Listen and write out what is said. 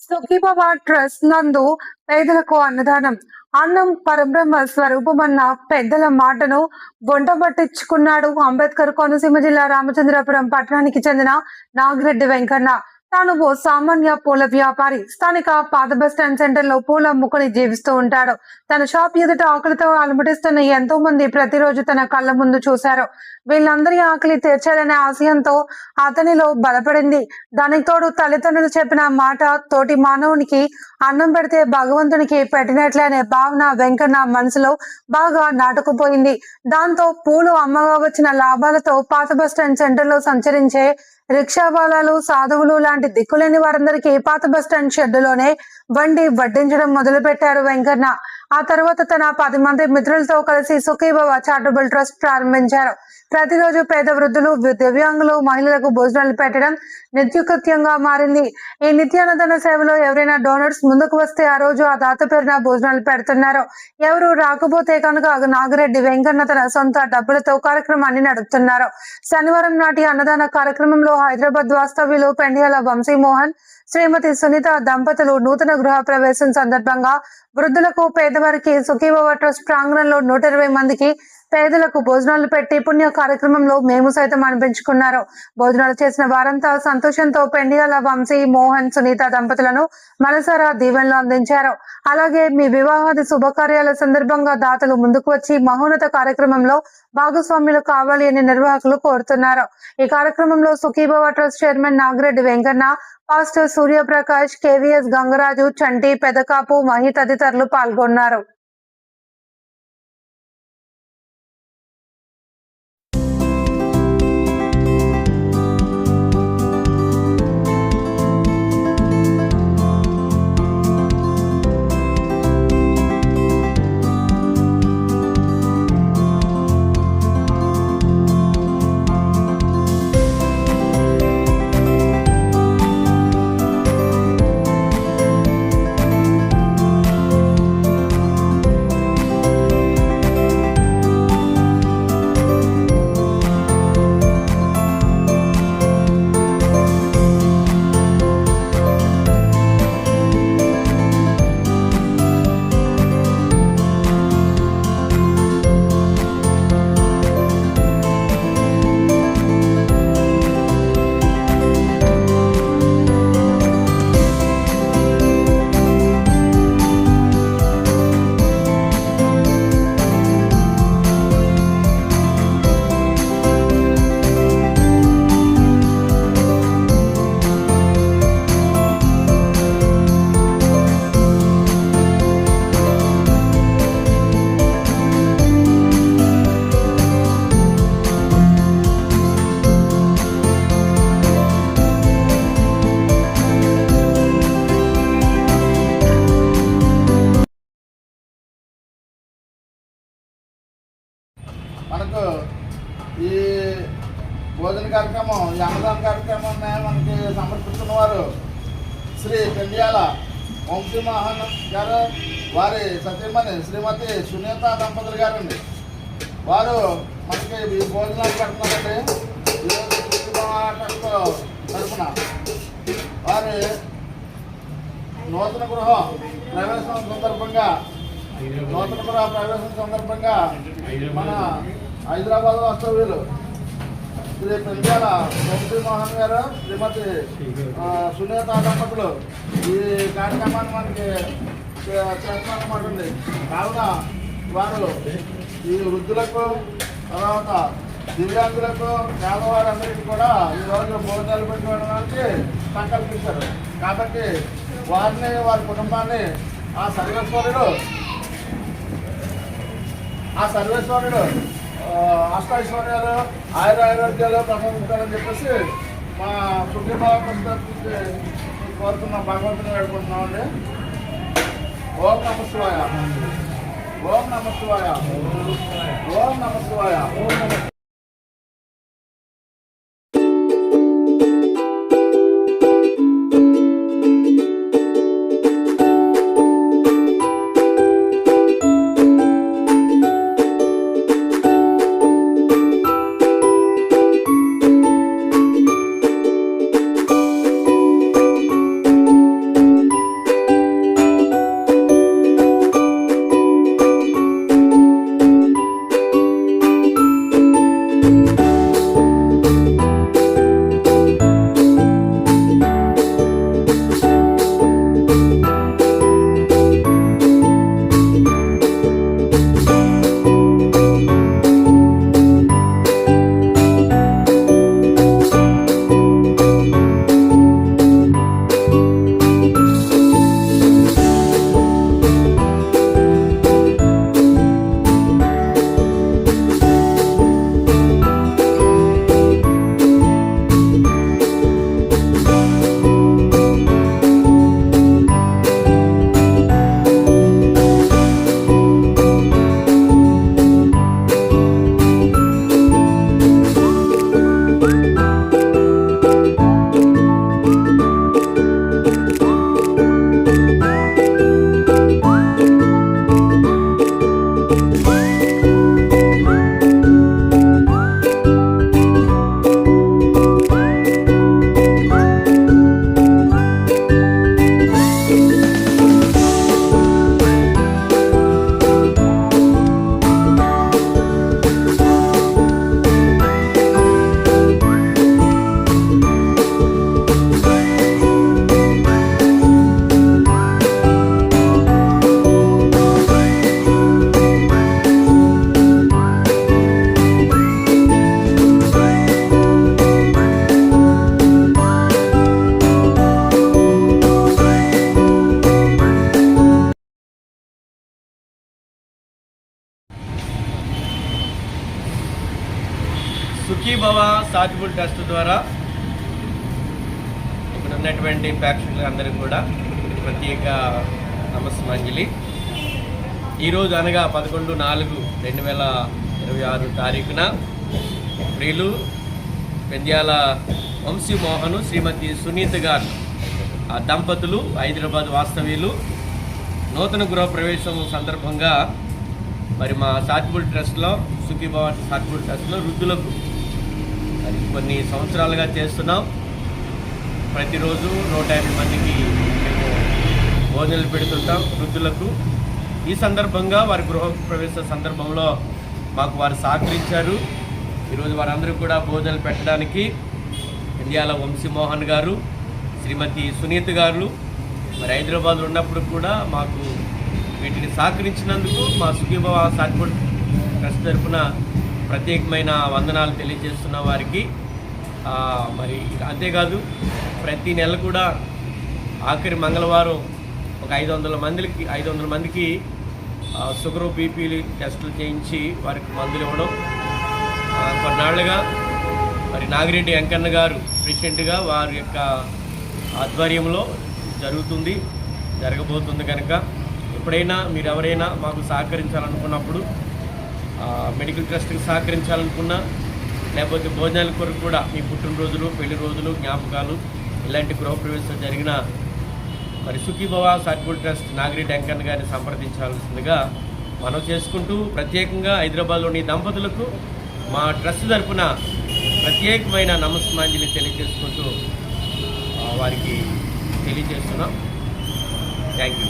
Sukhibhava trust నందు పేదలకు అన్నదానం. అన్నం పరబ్రహ్మ స్వరూపమన్న పెద్దల మాటను వంటబట్టించుకున్నాడు అంబేద్కర్ కోనసీమ జిల్లా రామచంద్రపురం పట్టణానికి చెందిన నాగిరెడ్డి వెంకన్న. తాను ఓ సామాన్య పూల వ్యాపారి. స్థానిక పాత బస్టాండ్ సెంటర్ లో పూల అమ్ముకుని జీవిస్తూ ఉంటాడు. తన షాప్ ఎదుట ఆకలితో అలమటిస్తున్న ఎంతో మంది ప్రతిరోజు తన కళ్ళ ముందు చూశారు. వీళ్ళందరి ఆకలి తీర్చాలనే ఆశయంతో అతనిలో బలపడింది. దానికి తోడు తల్లిదండ్రులు చెప్పిన మాట తోటి మానవునికి అన్నం పెడితే భగవంతునికి పెట్టినట్లే అనే భావన వెంకన్న మనసులో బాగా నాటుకుపోయింది. దాంతో పూలు అమ్మగా వచ్చిన లాభాలతో పాత బస్టాండ్ సెంటర్ లో సంచరించే రిక్షావాలాలు, సాధువులు లాంటి దిక్కులేని వారందరికీ పాత బస్టాండ్ షెడ్డులోనే వండి వడ్డించడం మొదలు పెట్టారు వెంకన్న. ఆ తర్వాత తన 10 మంది మిత్రులతో కలిసి సుఖీభవ చారిటబుల్ ట్రస్ట్ ప్రారంభించారు. ప్రతిరోజు పేద వృద్ధులు, దివ్యాంగులు, మహిళలకు భోజనాలు పెట్టడం నిత్యకృత్యంగా మారింది. ఈ నిత్యాన్నదాన సేవలో ఎవరైనా డోనర్స్ ముందుకు వస్తే ఆ రోజు ఆ దాత పేరున భోజనాలు పెడుతున్నారు. ఎవరు రాకపోతే కనుక నాగిరెడ్డి వెంకన్న తన సొంత డబ్బులతో కార్యక్రమాన్ని నడుపుతున్నారు. శనివారం నాటి అన్నదాన కార్యక్రమంలో హైదరాబాద్ వాస్తవ్యులు పెండియాల వంశీమోహన్, శ్రీమతి సునీత దంపతులు నూతన గృహ ప్రవేశం సందర్భంగా వృద్ధులకు, పేదవారికి సుఖీభవ ట్రస్ట్ ప్రాంగణంలో 120 మందికి పేదలకు భోజనాలు పెట్టి పుణ్య కార్యక్రమంలో మేము సైతం అనిపించుకున్నారు. భోజనాలు చేసిన వారంతా సంతోషంతో పెండియాల వంశీ, మోహన్, సునీత దంపతులను మనసారా దీవెనలు అందించారు. అలాగే మీ వివాహాది శుభకార్యాల సందర్భంగా దాతలు ముందుకు వచ్చి మహోన్నత కార్యక్రమంలో భాగస్వాములు కావాలి అని నిర్వాహకులు కోరుతున్నారు. ఈ కార్యక్రమంలో Sukhibhava trust chairman Nagireddy Venkanna, pastor Suryaprakash, KVS Gangaraju, Chanti, Pedakapu, Mahi తదితరులు పాల్గొన్నారు. మనకు ఈ భోజన కార్యక్రమం, ఈ అన్నదాన కార్యక్రమాన్ని మనకి సమర్పిస్తున్న వారు శ్రీ పెండియాల వంశీమోహన్ గారు, వారి సతీమణి శ్రీమతి సునీత దంపతులు గారండి. వారు మనకి ఈ భోజనాలు పెడుతున్నారండి. తరఫున వారి నూతన గృహ ప్రవేశం సందర్భంగా మన హైదరాబాద్ వాస్తవ్యులు శ్రీ పెండియాల వంశీమోహన్ గారు, శ్రీమతి సునీత దంపతులు ఈ కార్యక్రమాన్ని మనకి చేస్తామన్నమాట. కావున వారు ఈ వృద్ధులకు, తర్వాత దివ్యాంగులకు, పేదవారందరికీ కూడా ఈరోజు భోజనాలు పెట్టుకోవడానికి సంకల్పించారు. కాబట్టి వారిని, వారి కుటుంబాన్ని ఆ సర్వేశ్వరుడు అష్టైశ్వర్యాలు, ఆయురారోగ్యాలు ప్రసాదించాలని చెప్పేసి మా సుఖీభవ కోరుతున్నాం, భగవంతుని వేడుకుంటున్నామండి. ఓం నమ శివాయ, ఓం నమ శివాయ, ఓం నమ శివాయ. చారిటబుల్ ట్రస్ట్ ద్వారా ఇక్కడ ఉన్నటువంటి ప్రేక్షకులందరికీ కూడా ప్రత్యేక నమస్సుమాంజలి. ఈరోజు అనగా 11/4/2026 తారీఖున ప్రియులు పెంద్యాల వంశీమోహన్ శ్రీమతి సునీత గారు ఆ దంపతులు హైదరాబాద్ వాస్తవ్యులు నూతన గృహప్రవేశం సందర్భంగా మరి మా చారిటబుల్ ట్రస్ట్లో సుఖీభవ చారిటబుల్ ట్రస్ట్లో వృద్ధులకు మరి కొన్ని సంవత్సరాలుగా చేస్తున్నాం. ప్రతిరోజు 150 మందికి మేము భోజనాలు పెడుతుంటాం వృద్ధులకు. ఈ సందర్భంగా వారి గృహప్రవేశ సందర్భంలో మాకు వారు సహకరించారు. ఈరోజు వారందరూ కూడా భోజనాలు పెట్టడానికి పెంద్యాల వంశీమోహన్ గారు శ్రీమతి సునీత గారు మరి హైదరాబాద్లో ఉన్నప్పుడు కూడా మాకు వీటిని సహకరించినందుకు మా సుఖీభవ చారిటబుల్ ట్రస్ట్ తరఫున ప్రత్యేకమైన వందనాలు తెలియజేస్తున్న వారికి. మరి అంతేకాదు ప్రతి నెల కూడా ఆఖరి మంగళవారం ఒక 500 మందికి షుగర్ బీపీ టెస్టులు చేయించి వారికి మందులు ఇవ్వడం కొన్నాళ్ళుగా మరి నాగిరెడ్డి వెంకన్న గారు ప్రెసిడెంట్గా వారి యొక్క ఆధ్వర్యంలో జరగబోతుంది. కనుక ఎప్పుడైనా మీరు ఎవరైనా మాకు సహకరించాలనుకున్నప్పుడు మెడికల్ ట్రస్ట్కి సహకరించాలనుకున్నా లేకపోతే భోజనాల కొరకు కూడా మీ పుట్టినరోజులు పెళ్లి రోజులు జ్ఞాపకాలు ఇలాంటి గృహప్రవేశం జరిగిన మరి సుఖీభవ చారిటబుల్ ట్రస్ట్ నాగిరెడ్డి వెంకన్న గారిని సంప్రదించాల్సిందిగా మనం చేసుకుంటూ ప్రత్యేకంగా హైదరాబాద్లోని దంపతులకు మా ట్రస్ట్ తరఫున ప్రత్యేకమైన నమస్సుమాంజలి తెలియజేసుకుంటూ వారికి తెలియజేస్తున్నాం. Thank you.